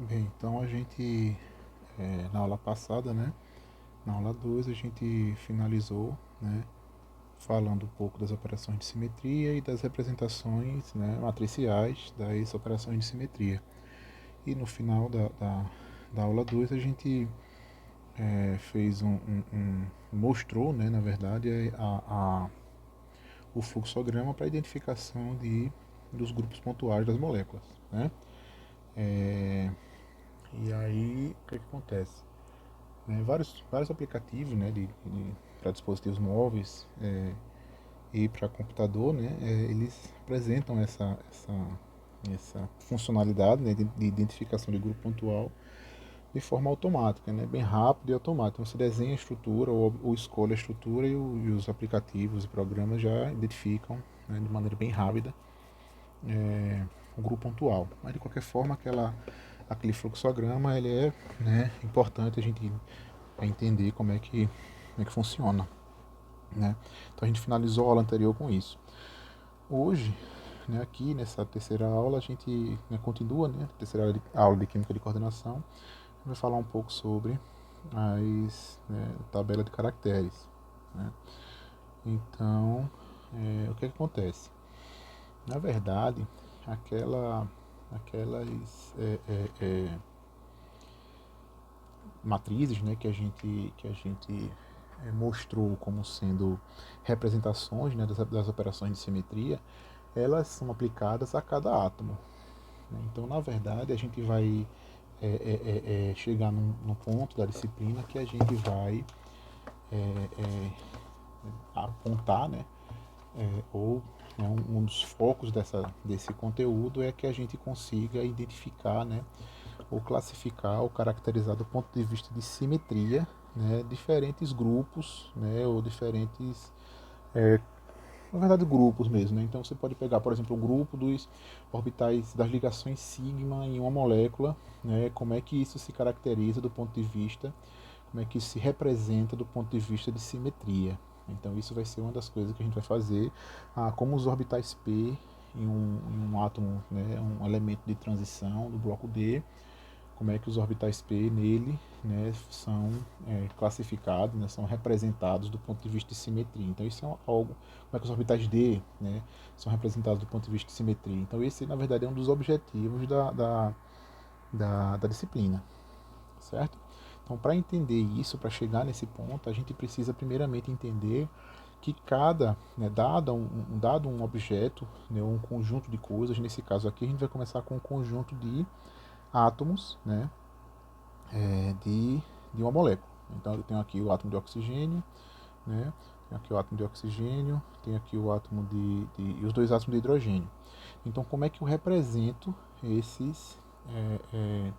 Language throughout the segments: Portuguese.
Bem, então a gente, na aula passada, né, na aula 2 a gente finalizou, né, falando um pouco das operações de simetria e das representações, né, matriciais das operações de simetria. E no final da aula 2 a gente fez mostrou, né, na verdade, o fluxograma para identificação dos grupos pontuais das moléculas, né? E aí, o que acontece? Né, vários aplicativos, né, para dispositivos móveis e para computador, né, eles apresentam essa funcionalidade, né, de identificação de grupo pontual de forma automática, né, bem rápido e automático. Então, você desenha a estrutura ou escolhe a estrutura e os aplicativos e programas já identificam, né, de maneira bem rápida o grupo pontual. Mas de qualquer forma, aquele fluxograma ele é, né, importante a gente entender como é que funciona. Né? Então a gente finalizou a aula anterior com isso. Hoje, né, aqui nessa terceira aula, a gente, né, continua, né, terceira aula de Química de Coordenação, vai falar um pouco sobre as, né, tabela de caracteres. Né? Então, o que acontece? Na verdade, aquelas matrizes, né, que a gente mostrou como sendo representações, né, das operações de simetria, elas são aplicadas a cada átomo. Né? Então, na verdade, a gente vai chegar num ponto da disciplina que a gente vai apontar, né, ou né, um dos focos desse conteúdo é que a gente consiga identificar, né, ou classificar ou caracterizar do ponto de vista de simetria, né, diferentes grupos, né, ou diferentes, na verdade, grupos mesmo. Né? Então você pode pegar, por exemplo, o grupo dos orbitais das ligações sigma em uma molécula, né, como é que isso se caracteriza do ponto de vista, como é que isso se representa do ponto de vista de simetria. Então isso vai ser uma das coisas que a gente vai fazer, como os orbitais P em um átomo, né, um elemento de transição do bloco D, como é que os orbitais P nele, né, são classificados, né, são representados do ponto de vista de simetria. Então isso é algo, como é que os orbitais D, né, são representados do ponto de vista de simetria. Então esse, na verdade, é um dos objetivos da disciplina, certo? Então, para entender isso, para chegar nesse ponto, a gente precisa primeiramente entender que né, dado um objeto, né, um conjunto de coisas, nesse caso aqui a gente vai começar com um conjunto de átomos, né, de uma molécula. Então eu tenho aqui o átomo de oxigênio, né, tenho aqui o átomo de oxigênio, tenho aqui o átomo e os dois átomos de hidrogênio. Então como é que eu represento é, é,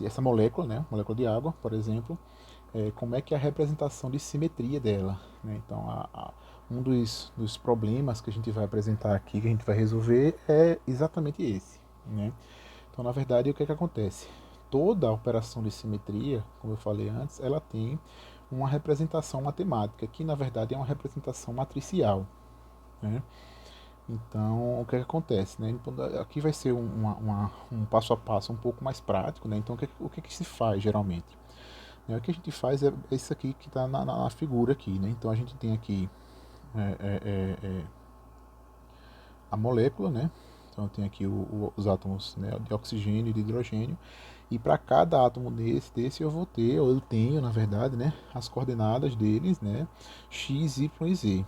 essa molécula, né, molécula de água, por exemplo, como é que é a representação de simetria dela. Né? Então, um dos problemas que a gente vai apresentar aqui, que a gente vai resolver, é exatamente esse. Né? Então, na verdade, o que acontece? Toda operação de simetria, como eu falei antes, ela tem uma representação matemática, que na verdade é uma representação matricial. Né? Então, o que acontece? Né? Então, aqui vai ser um passo a passo um pouco mais prático. Né? Então, o que se faz geralmente? O que a gente faz é isso aqui que está na figura aqui. Né? Então, a gente tem aqui é, é, é, a molécula, né? Então, eu tenho aqui os átomos, né, de oxigênio e de hidrogênio. E para cada átomo desse eu vou ter, ou eu tenho, na verdade, né, as coordenadas deles, né, x, y e z.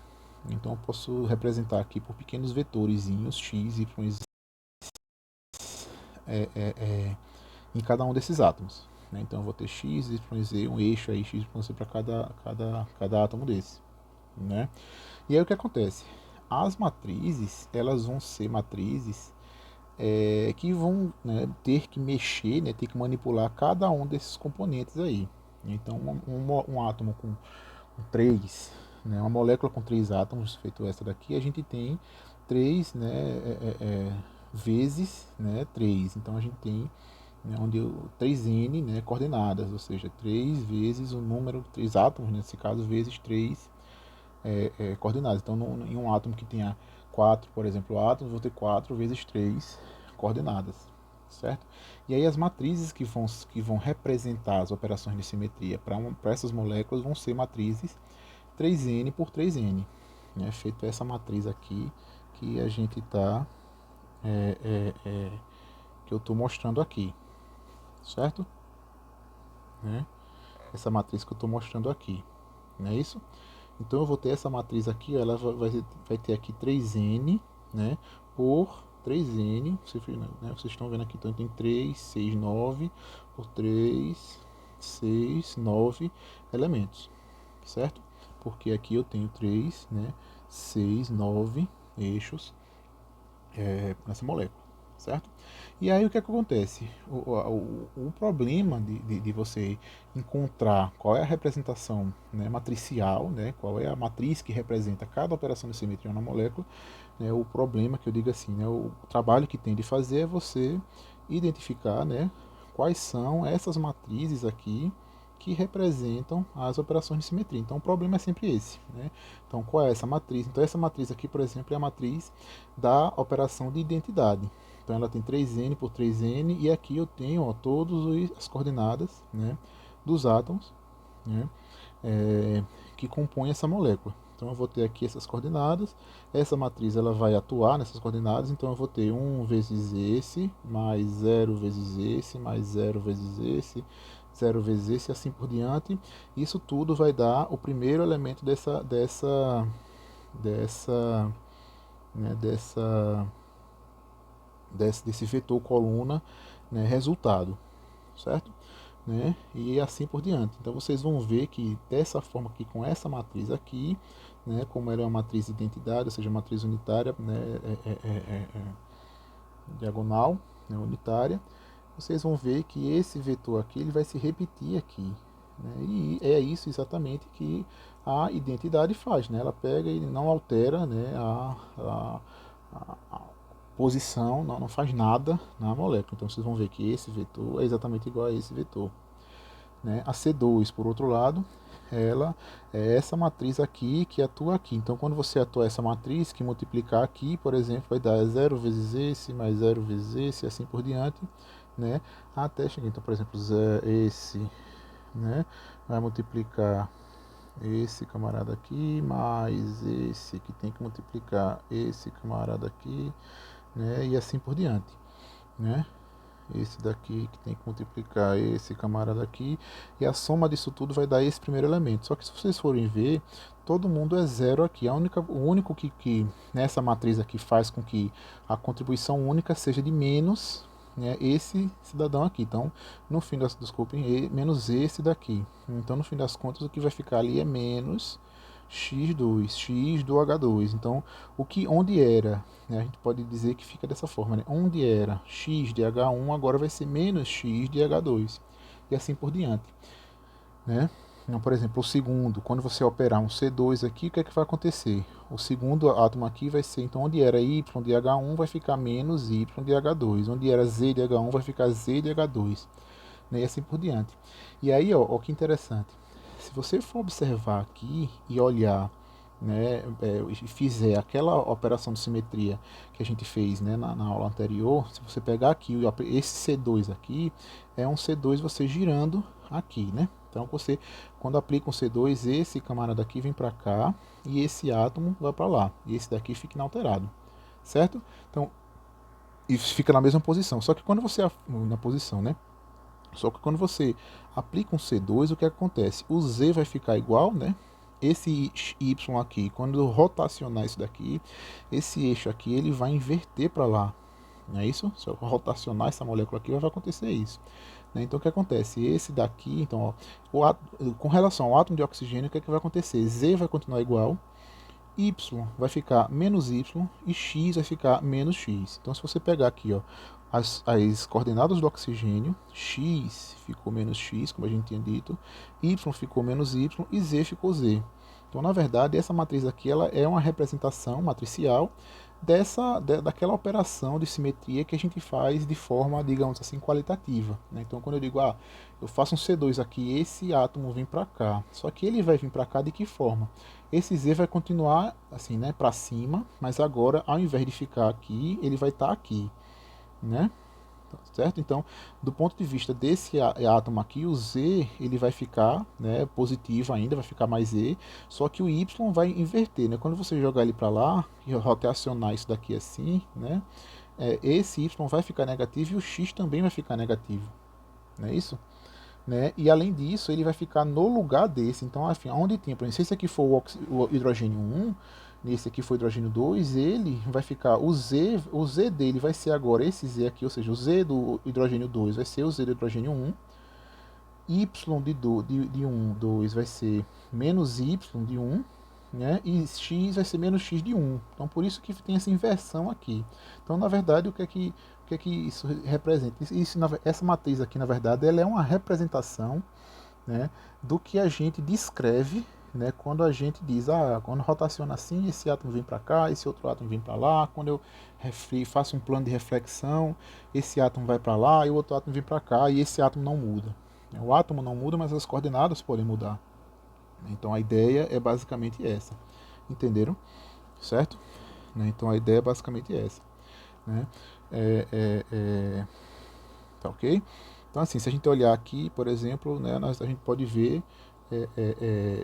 Então eu posso representar aqui por pequenos vetorzinhos x, y e z em cada um desses átomos. Né? Então eu vou ter x, y e z, um eixo aí x, y e z para cada átomo desse. Né? E aí o que acontece? As matrizes, elas vão ser matrizes que vão, né, ter que mexer, né, ter que manipular cada um desses componentes aí. Então, um átomo com três, né, uma molécula com três átomos, feito essa daqui, a gente tem três, né, vezes, né, três. Então, a gente tem, né, onde 3n, né, coordenadas, ou seja, 3 vezes o número, 3 átomos, nesse caso, vezes 3 coordenadas. Então, em um átomo que tenha 4, por exemplo, átomos, vou ter 4 vezes 3 coordenadas, certo? E aí as matrizes que vão representar as operações de simetria para essas moléculas vão ser matrizes 3N por 3N, né? Feito essa matriz aqui que a gente está, que eu estou mostrando aqui, certo? Né? Essa matriz que eu estou mostrando aqui, não é isso? Então eu vou ter essa matriz aqui, ela vai ter aqui 3N, né, por 3N, vocês estão vendo aqui, então tem 3, 6, 9, por 3, 6, 9 elementos, certo? Porque aqui eu tenho 3, né, 6, 9 eixos nessa molécula, certo? E aí o que acontece? O problema de você encontrar qual é a representação, né, matricial, né, qual é a matriz que representa cada operação de simetria na molécula, né, o problema que eu digo assim, né, o trabalho que tem de fazer é você identificar, né, quais são essas matrizes aqui que representam as operações de simetria. Então o problema é sempre esse, né? Então qual é essa matriz? Então essa matriz aqui, por exemplo, é a matriz da operação de identidade. Então ela tem 3N por 3N e aqui eu tenho, ó, todas as coordenadas, né, dos átomos, né, que compõem essa molécula. Então eu vou ter aqui essas coordenadas, essa matriz ela vai atuar nessas coordenadas, então eu vou ter 1 vezes esse, mais 0 vezes esse, mais 0 vezes esse, 0 vezes esse, e assim por diante. Isso tudo vai dar o primeiro elemento desse vetor coluna, né, resultado, certo? Né? E assim por diante. Então vocês vão ver que dessa forma aqui, com essa matriz aqui, né, como ela é uma matriz de identidade, ou seja, matriz unitária, né, diagonal, né, unitária, vocês vão ver que esse vetor aqui ele vai se repetir aqui. Né, e é isso exatamente que a identidade faz. Né, ela pega e não altera, né, a posição, não faz nada na molécula. Então vocês vão ver que esse vetor é exatamente igual a esse vetor. Né? A C2, por outro lado, ela é essa matriz aqui que atua aqui. Então, quando você atua essa matriz, que multiplicar aqui, por exemplo, vai dar 0 vezes esse, mais 0 vezes esse, e assim por diante, né? Até chegar, então, por exemplo, esse, né? Vai multiplicar esse camarada aqui, mais esse, que tem que multiplicar esse camarada aqui, né? E assim por diante, né? Esse daqui que tem que multiplicar esse camarada aqui, e a soma disso tudo vai dar esse primeiro elemento. Só que se vocês forem ver, todo mundo é zero aqui. O único que nessa matriz aqui faz com que a contribuição única seja de menos, né, esse cidadão aqui. Então, no fim das, desculpem, menos esse daqui. Então, no fim das contas, o que vai ficar ali é menos x2, x do H2. Então, onde era, né, a gente pode dizer que fica dessa forma, né? Onde era x de H1, agora vai ser menos x de H2. E assim por diante. Né? Então, por exemplo, o segundo, quando você operar um C2 aqui, o que é que vai acontecer? O segundo átomo aqui vai ser, então, onde era Y de H1 vai ficar menos Y de H2. Onde era Z de H1 vai ficar Z de H2. Né? E assim por diante. E aí, ó que interessante. Se você for observar aqui e olhar, né, e fizer aquela operação de simetria que a gente fez, né, na aula anterior, se você pegar aqui, esse C2 aqui, é um C2 você girando aqui, né? Então você, quando aplica um C2, esse camarada aqui vem para cá e esse átomo vai para lá. E esse daqui fica inalterado, certo? Então, isso fica na mesma posição. Só que quando você, na posição, né? Só que quando você aplica um C2, o que acontece? O Z vai ficar igual, né? Esse Y aqui, quando eu rotacionar isso daqui, esse eixo aqui, ele vai inverter para lá. Não é isso? Se eu rotacionar essa molécula aqui, vai acontecer isso. Né? Então, o que acontece? Esse daqui, então, ó, com relação ao átomo de oxigênio, o que, é que vai acontecer? Z vai continuar igual, Y vai ficar menos Y e X vai ficar menos X. Então, se você pegar aqui, ó, as coordenadas do oxigênio, X ficou menos X, como a gente tinha dito, Y ficou menos Y e Z ficou Z. Então, na verdade, essa matriz aqui ela é uma representação matricial daquela operação de simetria que a gente faz de forma, digamos assim, qualitativa. Né? Então, quando eu digo, eu faço um C2 aqui, esse átomo vem para cá. Só que ele vai vir para cá de que forma? Esse Z vai continuar assim, né, para cima, mas agora, ao invés de ficar aqui, ele vai estar aqui. Né? certo? Então, do ponto de vista desse átomo aqui, o Z ele vai ficar, né, positivo ainda, vai ficar mais E, só que o Y vai inverter, né? Quando você jogar ele para lá e rotacionar isso daqui assim, né, esse Y vai ficar negativo e o X também vai ficar negativo, não é isso? Né? E além disso, ele vai ficar no lugar desse. Então, enfim, onde tem, por exemplo, se esse aqui for o hidrogênio 1, nesse aqui for o hidrogênio 2, ele vai ficar, o Z dele vai ser agora esse Z aqui, ou seja, o Z do hidrogênio 2 vai ser o Z do hidrogênio 1, Y de 1, 2 vai ser menos Y de 1, né? E X vai ser menos X de 1. Então, por isso que tem essa inversão aqui. Então, na verdade, o que é que isso representa? Essa matriz aqui, na verdade, ela é uma representação, né, do que a gente descreve, né, quando a gente diz, quando rotaciona assim, esse átomo vem para cá, esse outro átomo vem para lá, quando eu faço um plano de reflexão, esse átomo vai para lá e o outro átomo vem para cá, e esse átomo não muda. O átomo não muda, mas as coordenadas podem mudar. Então a ideia é basicamente essa. Entenderam? Certo? Então a ideia é basicamente essa. Né? Tá ok? Então assim, se a gente olhar aqui, por exemplo, né, a gente pode ver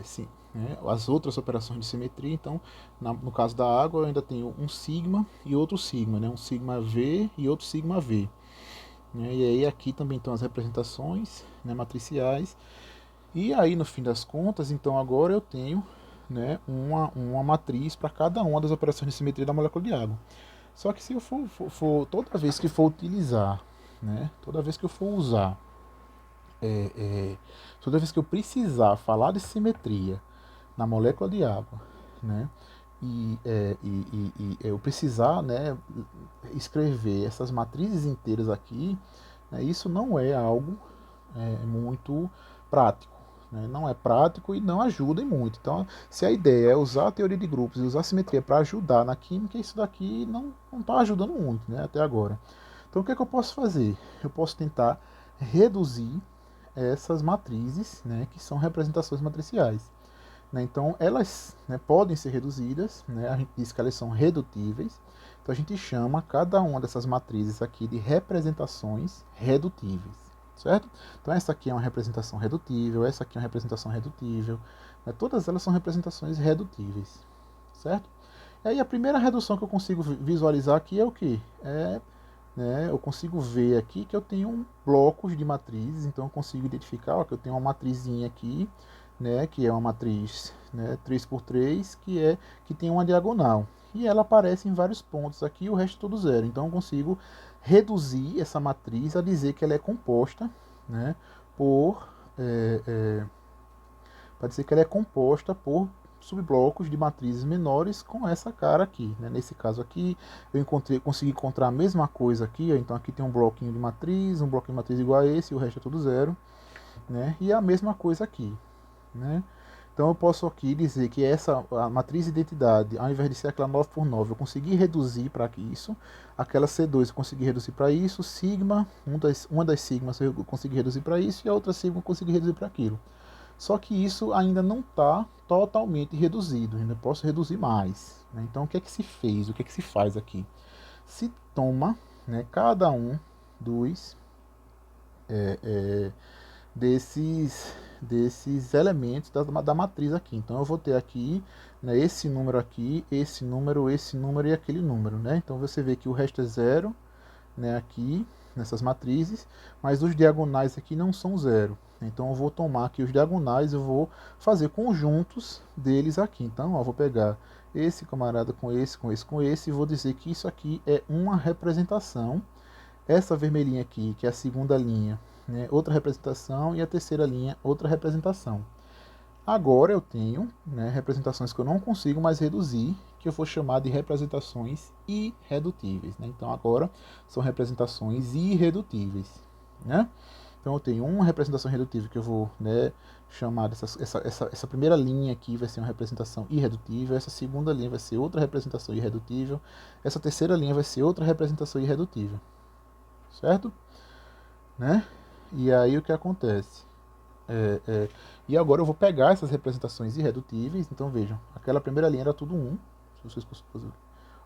sim, né, as outras operações de simetria. Então, no caso da água, eu ainda tenho um sigma e outro sigma, né, um sigma V e outro sigma V. Né, e aí aqui também estão as representações, né, matriciais. E aí, no fim das contas, então agora eu tenho, né, uma matriz para cada uma das operações de simetria da molécula de água. Só que se eu toda vez que for utilizar, né, toda vez que eu for usar, toda vez que eu precisar falar de simetria na molécula de água, né, e eu precisar, né, escrever essas matrizes inteiras aqui, né, isso não é algo muito prático. Né? Não é prático e não ajuda em muito. Então, se a ideia é usar a teoria de grupos e usar a simetria para ajudar na química, isso daqui não está ajudando muito, né, até agora. Então, o que é que eu posso fazer? Eu posso tentar reduzir essas matrizes, né, que são representações matriciais. Né? Então, elas, né, podem ser reduzidas, né? A gente diz que elas são redutíveis. Então, a gente chama cada uma dessas matrizes aqui de representações redutíveis. Certo? Então, essa aqui é uma representação redutível, essa aqui é uma representação redutível. Né? Todas elas são representações redutíveis. Certo? E aí, a primeira redução que eu consigo visualizar aqui é o que? Né, eu consigo ver aqui que eu tenho blocos de matrizes, então eu consigo identificar ó, que eu tenho uma matrizinha aqui, né, que é uma matriz, né, 3x3, que tem uma diagonal. E ela aparece em vários pontos aqui, o resto é tudo zero. Então eu consigo reduzir essa matriz a dizer que ela é composta, né, por... para dizer que ela é composta por subblocos de matrizes menores com essa cara aqui. Né? Nesse caso aqui, eu consegui encontrar a mesma coisa aqui. Ó. Então aqui tem um bloquinho de matriz, um bloquinho de matriz igual a esse, e o resto é tudo zero. Né? E a mesma coisa aqui. Né? Então eu posso aqui dizer que a matriz de identidade, ao invés de ser aquela 9 por 9, eu consegui reduzir para isso. Aquela C2 eu consegui reduzir para isso. Sigma, uma das sigmas eu consegui reduzir para isso, e a outra sigma eu consegui reduzir para aquilo. Só que isso ainda não está totalmente reduzido, ainda posso reduzir mais. Né? Então o que é que se fez, o que é que se faz aqui? Se toma, né, cada um dos desses elementos da matriz aqui. Então eu vou ter aqui, né, esse número aqui, esse número e aquele número. Né? Então você vê que o resto é zero, né, aqui nessas matrizes, mas os diagonais aqui não são zero. Então eu vou tomar aqui os diagonais, eu vou fazer conjuntos deles aqui. Então eu vou pegar esse camarada com esse, com esse, com esse, e vou dizer que isso aqui é uma representação. Essa vermelhinha aqui, que é a segunda linha, né, outra representação, e a terceira linha, outra representação. Agora eu tenho, né, representações que eu não consigo mais reduzir, que eu vou chamar de representações irredutíveis. Né? Então agora são representações irredutíveis. Né? Então eu tenho uma representação redutível que eu vou, né, chamar essa primeira linha aqui vai ser uma representação irredutível, essa segunda linha vai ser outra representação irredutível, essa terceira linha vai ser outra representação irredutível. Certo? Né? E aí o que acontece? E agora eu vou pegar essas representações irredutíveis. Então vejam, aquela primeira linha era tudo 1. Se vocês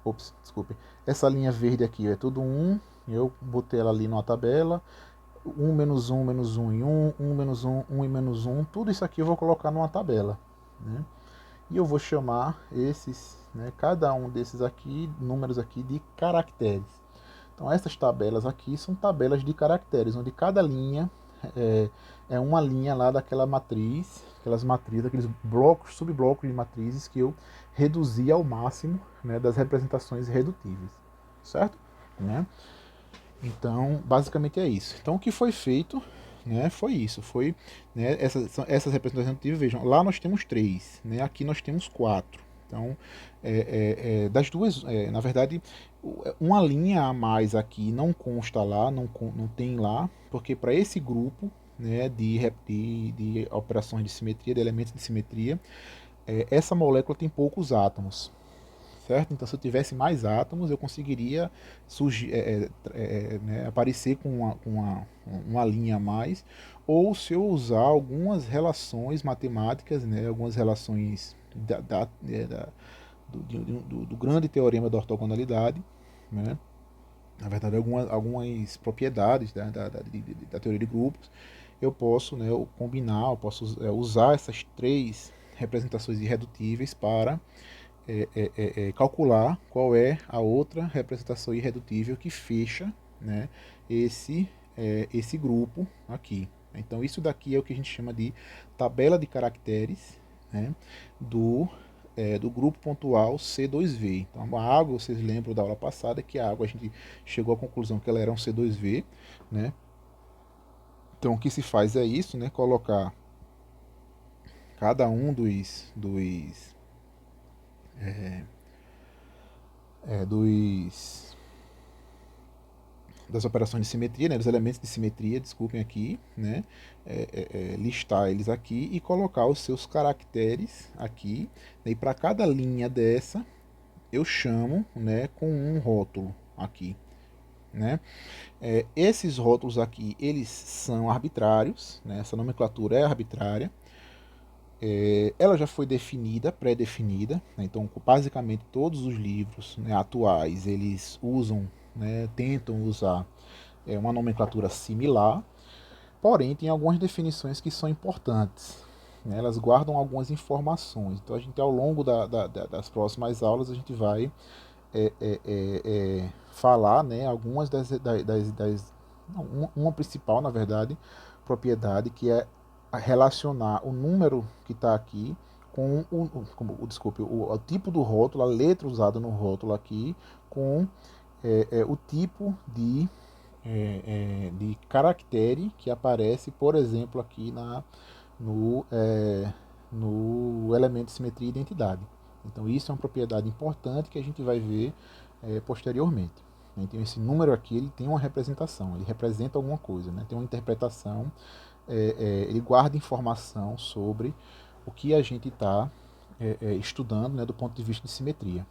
Ops, desculpe. Essa linha verde aqui é tudo 1, eu botei ela ali numa tabela, 1 menos 1, menos 1 e 1, 1 menos 1, 1 e menos 1, tudo isso aqui eu vou colocar numa tabela, né? E eu vou chamar esses, né, cada um desses aqui, números aqui, de caracteres. Então essas tabelas aqui são tabelas de caracteres, onde cada linha é, é uma linha lá daquela matriz, aquelas matrizes, aqueles blocos, subblocos de matrizes que eu reduzi ao máximo, né, das representações irredutíveis, certo? Né? Então, basicamente é isso. Então, o que foi feito, né, foi isso. Foi, né, essas representações irredutíveis, vejam, lá nós temos 3, né, aqui nós temos 4. Então, das duas, na verdade, uma linha a mais aqui não consta lá, não tem lá, porque para esse grupo, né, de operações de simetria, de elementos de simetria, essa molécula tem poucos átomos, certo? Então, se eu tivesse mais átomos, eu conseguiria né, aparecer com uma linha a mais, ou se eu usar algumas relações matemáticas, né, algumas relações do grande teorema da ortogonalidade, né, na verdade, algumas propriedades da teoria de grupos, eu posso, né, combinar, eu posso usar essas três representações irredutíveis para calcular qual é a outra representação irredutível que fecha, né, esse grupo aqui. Então isso daqui é o que a gente chama de tabela de caracteres, né, do grupo pontual C2V. Então a água, vocês lembram da aula passada que a água a gente chegou à conclusão que ela era um C2V, né? Então o que se faz é isso, né, colocar cada um dos das operações de simetria, né, dos elementos de simetria, desculpem aqui, né, listar eles aqui e colocar os seus caracteres aqui, né, e para cada linha dessa eu chamo, né, com um rótulo aqui, né. Esses rótulos aqui, eles são arbitrários, né, essa nomenclatura é arbitrária, ela já foi definida, pré-definida, né, então basicamente todos os livros, né, atuais, eles usam, né, tentam usar uma nomenclatura similar, porém tem algumas definições que são importantes, né, elas guardam algumas informações, então a gente ao longo das próximas aulas a gente vai falar, né, algumas uma principal, na verdade, propriedade, que é relacionar o número que está aqui com desculpe, o tipo do rótulo, a letra usada no rótulo aqui, com o tipo de caractere que aparece, por exemplo, aqui no, no elemento de simetria e identidade. Então isso é uma propriedade importante que a gente vai ver posteriormente. Então esse número aqui ele tem uma representação, ele representa alguma coisa, né? Tem uma interpretação, ele guarda informação sobre o que a gente está estudando, né, do ponto de vista de simetria,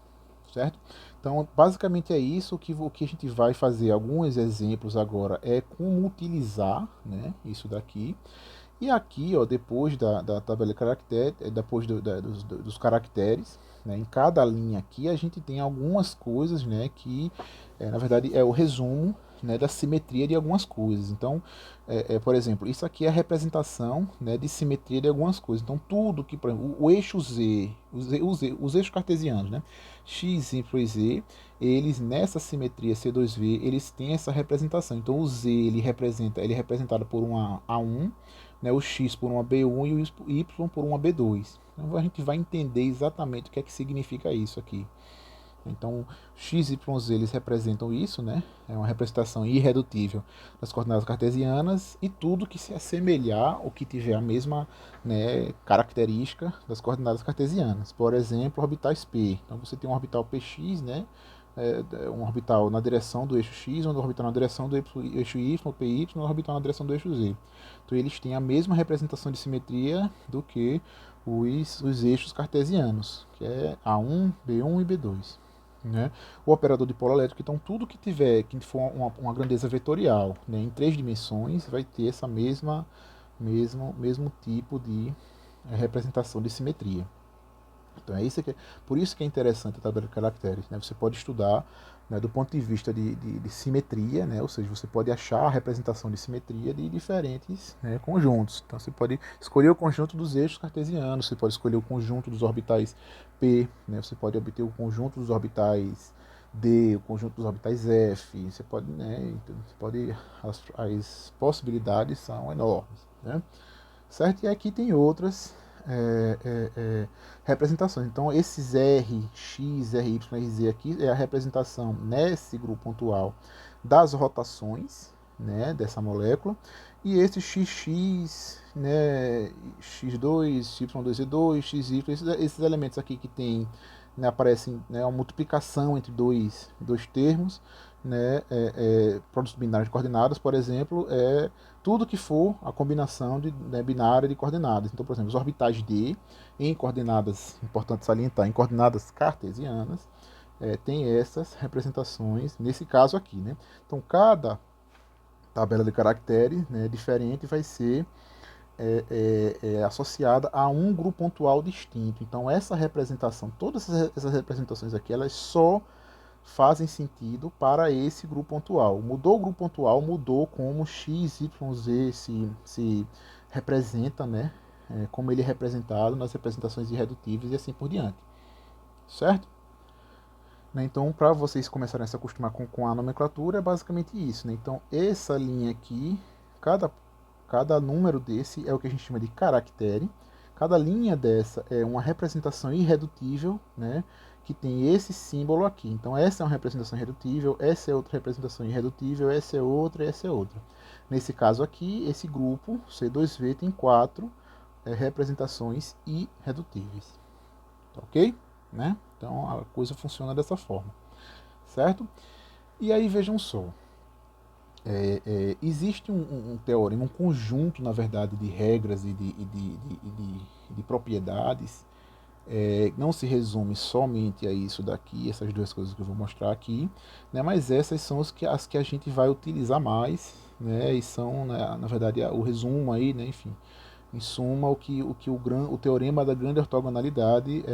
certo? Então basicamente é isso. O que a gente vai fazer, alguns exemplos agora, é como utilizar, né, isso daqui. E aqui, ó, depois da tabela de caracteres, depois dos caracteres, né, em cada linha aqui a gente tem algumas coisas, né, que na verdade é o resumo, né, da simetria de algumas coisas. Então, por exemplo, isso aqui é a representação, né, de simetria de algumas coisas. Então, tudo que, por exemplo, o eixo Z, os eixos cartesianos, né, x, y e z, eles nessa simetria C2V, eles têm essa representação. Então, o Z ele é representado por uma A1, né, o x por uma B1 e o y por uma B2. Então a gente vai entender exatamente o que é que significa isso aqui. Então, x, y, z eles representam isso, né? É uma representação irredutível das coordenadas cartesianas, e tudo que se assemelhar ou que tiver a mesma, né, característica das coordenadas cartesianas. Por exemplo, orbitais P. Então você tem um orbital PX, né? Um orbital na direção do eixo x, um orbital na direção do eixo y, PY, um orbital na direção do eixo z. Então eles têm a mesma representação de simetria do que os eixos cartesianos, que é A1, B1 e B2. Né? O operador de polo elétrico, então tudo que tiver, que for uma grandeza vetorial, né, em 3 dimensões, vai ter essa mesmo tipo de representação de simetria. Então, por isso que é interessante a tabela de caracteres, né? Você pode estudar, né, do ponto de vista de simetria, né? Ou seja, você pode achar a representação de simetria de diferentes, né, conjuntos. Então, você pode escolher o conjunto dos eixos cartesianos, você pode escolher o conjunto dos orbitais P, né? Você pode obter o conjunto dos orbitais D, o conjunto dos orbitais F. Você pode, né? Então, as possibilidades são enormes, né? Certo? E aqui tem outras representações. Então, esses R, X, RY, RZ aqui é a representação nesse grupo pontual das rotações, né, dessa molécula. E esse XX, né, X2, Y2Z2, XY, esses elementos aqui que tem, né, aparecem, né, uma multiplicação entre dois termos, né, produtos binários de coordenadas, por exemplo, tudo que for a combinação né, binária de coordenadas. Então, por exemplo, os orbitais D, em coordenadas, importante salientar, em coordenadas cartesianas, tem essas representações, nesse caso aqui, né? Então, cada tabela de caracteres, né, diferente vai ser associada a um grupo pontual distinto. Então, essa representação, todas essas representações aqui, elas só fazem sentido para esse grupo pontual. Mudou o grupo pontual, mudou como x, y, z se representa, né? Como ele é representado nas representações irredutíveis e assim por diante. Certo? Né? Então, para vocês começarem a se acostumar com a nomenclatura, é basicamente isso. Né? Então, essa linha aqui, cada número desse é o que a gente chama de caractere. Cada linha dessa é uma representação irredutível, né, que tem esse símbolo aqui. Então, essa é uma representação irredutível, essa é outra representação irredutível, essa é outra e essa é outra. Nesse caso aqui, esse grupo C2V tem 4 representações irredutíveis. Tá ok? Né? Então, a coisa funciona dessa forma. Certo? E aí, vejam só. Existe um teorema, um conjunto, na verdade, de regras e de propriedades. Não se resume somente a isso daqui, essas duas coisas que eu vou mostrar aqui, né, mas essas são as que a gente vai utilizar mais, né, e são, né, na verdade, o resumo aí, né, enfim, em suma, o teorema da grande ortogonalidade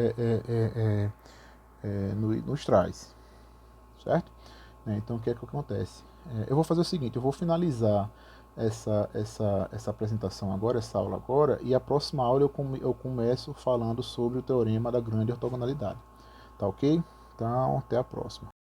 nos traz, certo? Então, o que é que acontece? Eu vou fazer o seguinte, eu vou finalizar essa apresentação agora, essa aula agora, e a próxima aula eu começo falando sobre o teorema da grande ortogonalidade. Tá ok? Então, até a próxima.